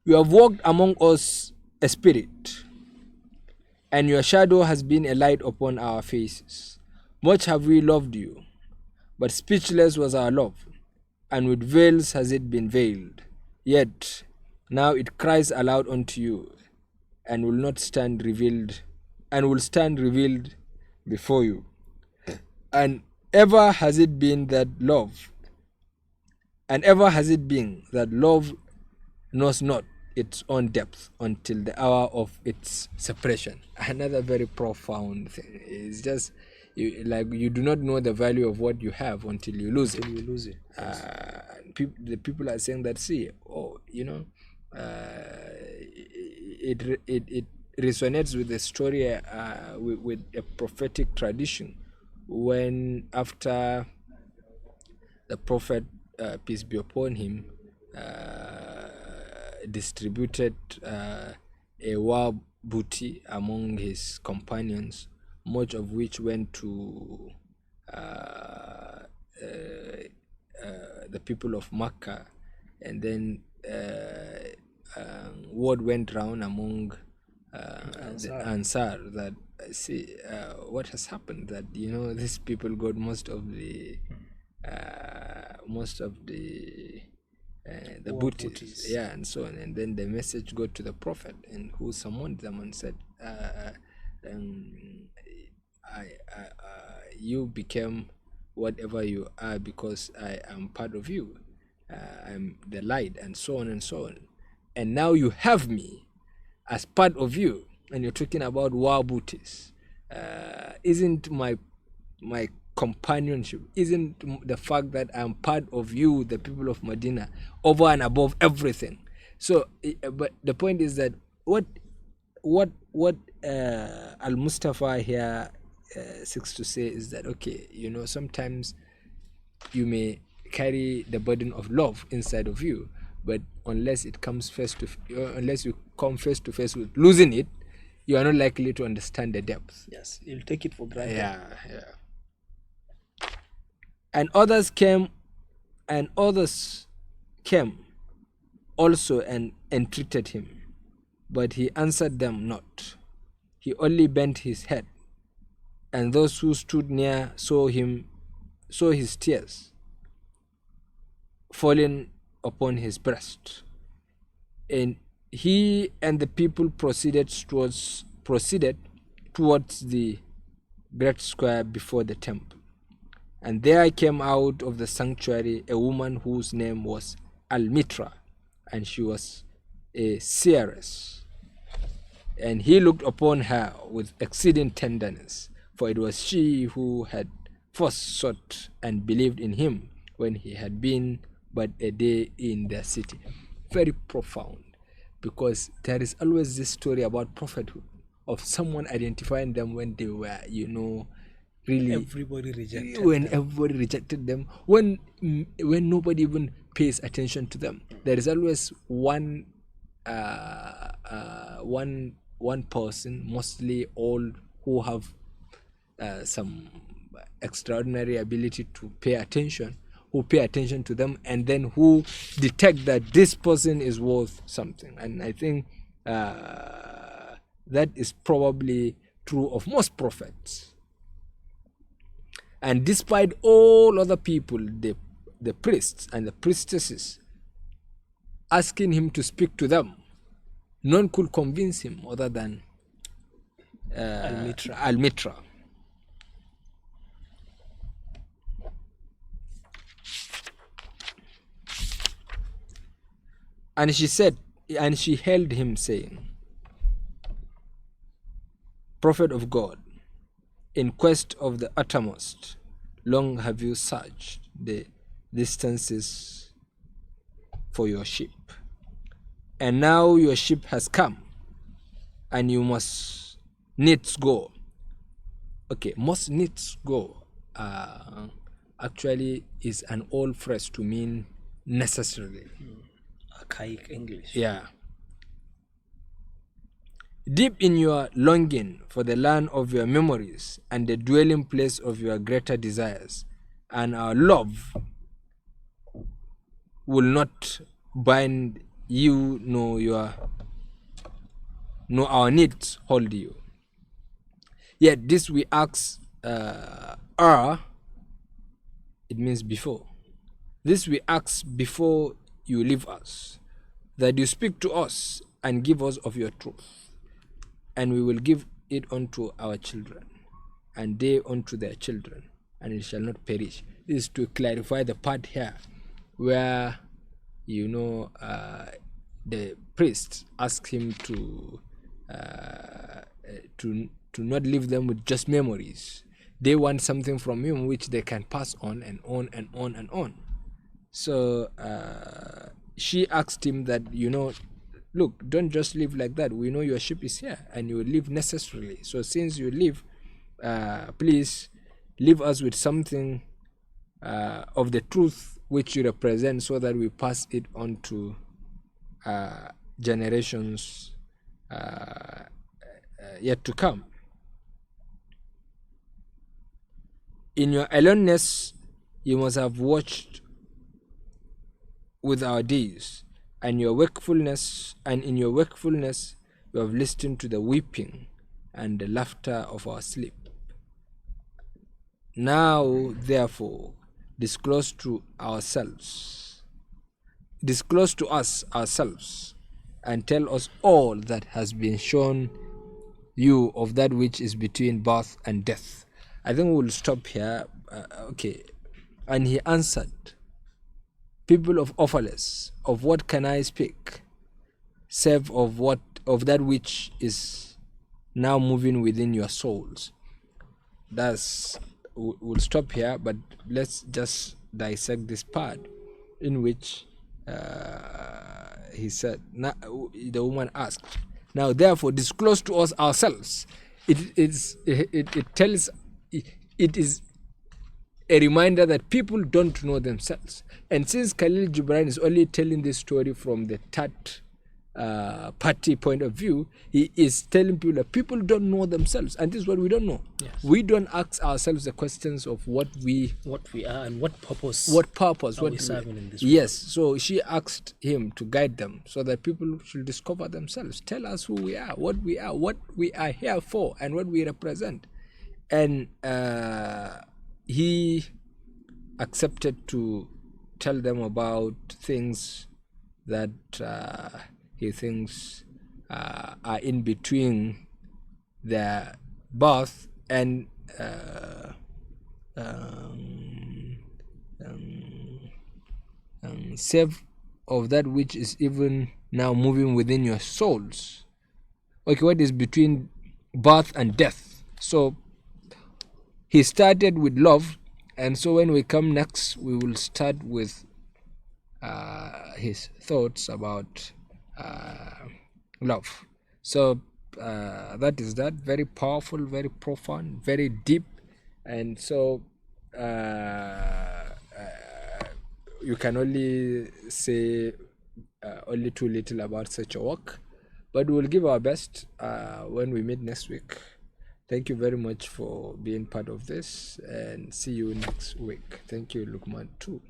You have walked among us a spirit, and your shadow has been a light upon our faces. Much have we loved you, but speechless was our love, and with veils has it been veiled. Yet now it cries aloud unto you, and will not stand revealed, and will stand revealed before you. And ever has it been that love, and ever has it been that love knows not its own depth until the hour of its separation. Another very profound thing. It's just like you do not know the value of what you have until you lose it. Until you lose it. Yes. The people are saying that, see, it resonates with the story, with a prophetic tradition, when after the prophet, peace be upon him, distributed a war booty among his companions, much of which went to the people of Makkah, and then word went round among the Ansar that, see, what has happened, that these people got most of the booties, yeah, and so on. And then the message got to the prophet, and who summoned them and said, you became whatever you are because I am part of you. I'm the light, and so on and so on. And now you have me as part of you, and you're talking about war booties. Isn't my companionship, isn't the fact that I'm part of you, the people of Medina, over and above everything? So, but the point is that what Al Mustafa here seeks to say is that, okay, sometimes you may carry the burden of love inside of you, but unless you come face to face with losing it, you are not likely to understand the depth. Yes, you'll take it for granted. Yeah. And others came also and entreated him, but he answered them not. He only bent his head, and those who stood near saw his tears falling upon his breast. And he and the people proceeded towards the great square before the temple. And there came out of the sanctuary a woman whose name was Al-Mitra, and she was a seeress. And he looked upon her with exceeding tenderness, for it was she who had first sought and believed in him when he had been but a day in the city. Very profound, because there is always this story about prophethood, of someone identifying them when they were, really everybody rejected them, when nobody even pays attention to them. There is always one person, mostly all, who have some extraordinary ability to pay attention, who pay attention to them, and then who detect that this person is worth something. And I think that is probably true of most prophets. And despite all other people, the priests and the priestesses, asking him to speak to them, none could convince him other than Al-Mitra. And she held him, saying, Prophet of God, in quest of the uttermost, long have you searched the distances for your ship. And now your ship has come, and you must needs go. Okay, must needs go actually is an old phrase to mean necessarily. Archaic English. Yeah. Deep in your longing for the land of your memories and the dwelling place of your greater desires, and our love will not bind you know our needs hold you. Yet this we ask it means before. This we ask before you leave us, that you speak to us and give us of your truth, and we will give it unto our children, and they unto their children, and it shall not perish. This is to clarify the part here where the priest asked him to not leave them with just memories. They want something from him which they can pass on and on and on and on. So she asked him that, look, don't just live like that. We know your ship is here and you will live necessarily. So since you live, please leave us with something of the truth which you represent, so that we pass it on to generations yet to come. In your aloneness, you must have watched with our days, and in your wakefulness, you have listened to the weeping and the laughter of our sleep. Now, therefore, disclose to us ourselves, and tell us all that has been shown you of that which is between birth and death. I think we'll stop here. Okay. And he answered, people of Ophalis, of what can I speak, save of that which is now moving within your souls? We'll stop here, but let's just dissect this part in which he said, the woman asked, now therefore disclose to us ourselves. It is a reminder that people don't know themselves. And since Khalil Gibran is only telling this story from the third party point of view, he is telling people that people don't know themselves, and this is what we don't know. Yes. We don't ask ourselves the questions of what we are and what purpose are we serving in this world. Yes, so she asked him to guide them so that people should discover themselves. Tell us who we are, what we are here for, and what we represent. And he accepted to tell them about things that he thinks are in between their birth and save of that which is even now moving within your souls. Okay, what is between birth and death? So he started with love, and so when we come next, we will start with his thoughts about love. So that is that. Very powerful, very profound, very deep, and so you can only say only too little about such a work, but we'll give our best when we meet next week. Thank you very much for being part of this, and see you next week. Thank you, Lukman, too.